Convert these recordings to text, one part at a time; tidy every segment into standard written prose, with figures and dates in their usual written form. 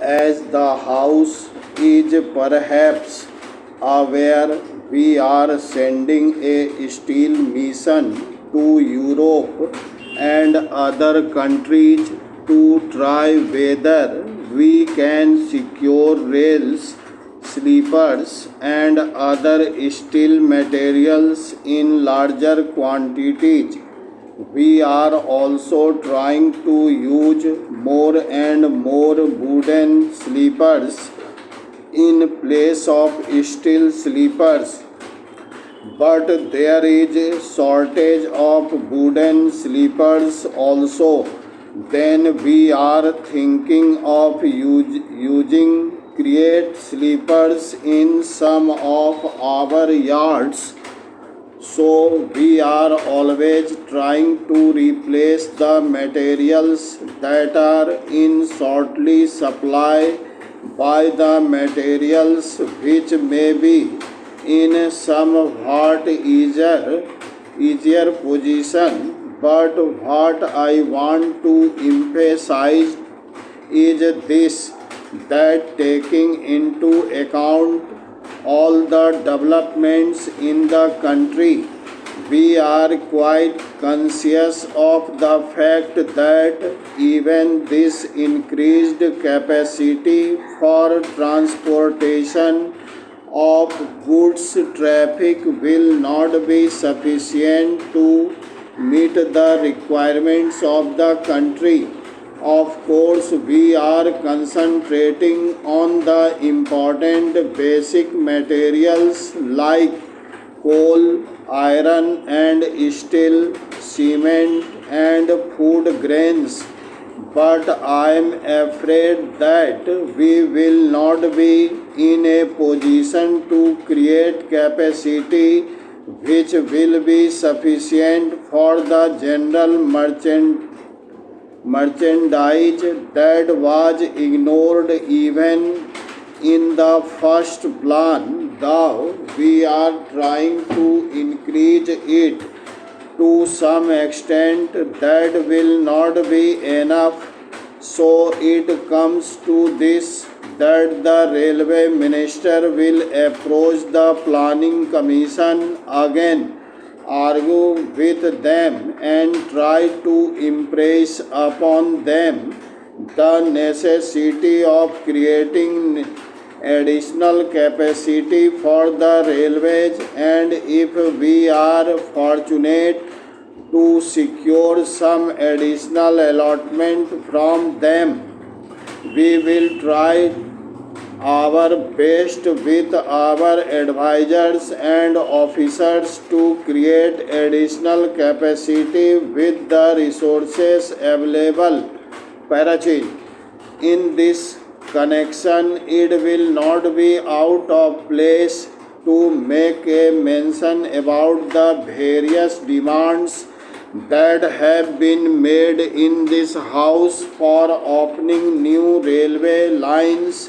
As the House is perhaps aware, we are sending a steel mission to Europe and other countries to try whether we can secure rails, sleepers, and other steel materials in larger quantities. We are also trying to use more and more wooden sleepers in place of steel sleepers, but there is a shortage of wooden sleepers also. Then we are thinking of using create sleepers in some of our yards, so we are always trying to replace the materials that are in shortly supply by the materials which may be in somewhat easier position. But what I want to emphasize is this, that taking into account all the developments in the country, we are quite conscious of the fact that even this increased capacity for transportation of goods traffic will not be sufficient to meet the requirements of the country. Of course, we are concentrating on the important basic materials like coal, iron and steel, cement and food grains. But I am afraid that we will not be in a position to create capacity which will be sufficient for the general merchandise that was ignored even in the first plan, though we are trying to increase it to some extent. That will not be enough. So it comes to this, that the railway minister will approach the planning commission again, argue with them and try to impress upon them the necessity of creating additional capacity for the railways, and if we are fortunate to secure some additional allotment from them, we will try our best with our advisors and officers to create additional capacity with the resources available. Parachit. In this connection, it will not be out of place to make a mention about the various demands that have been made in this house for opening new railway lines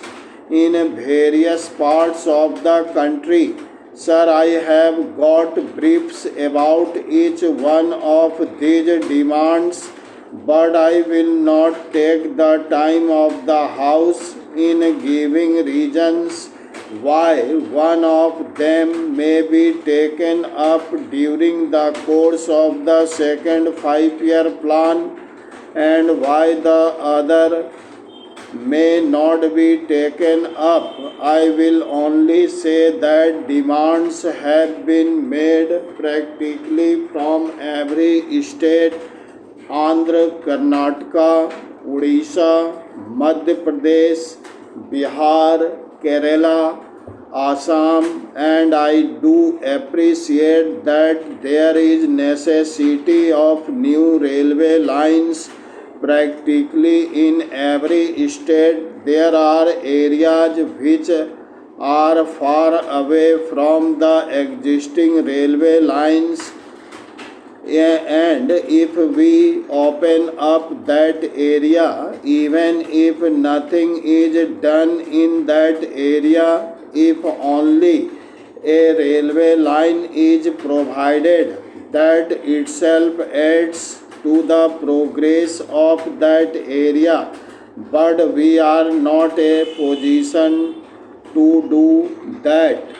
in various parts of the country. Sir, I have got briefs about each one of these demands, but I will not take the time of the house in giving reasons why one of them may be taken up during the course of the second 5-year plan and why the other may not be taken up. I will only say that demands have been made practically from every state: Andhra, Karnataka, Odisha, Madhya Pradesh, Bihar, Kerala, Assam, and I do appreciate that there is necessity of new railway lines practically in every state. There are areas which are far away from the existing railway lines, and if we open up that area, even if nothing is done in that area, if only a railway line is provided, that itself adds to the progress of that area. but we are not a position to do that.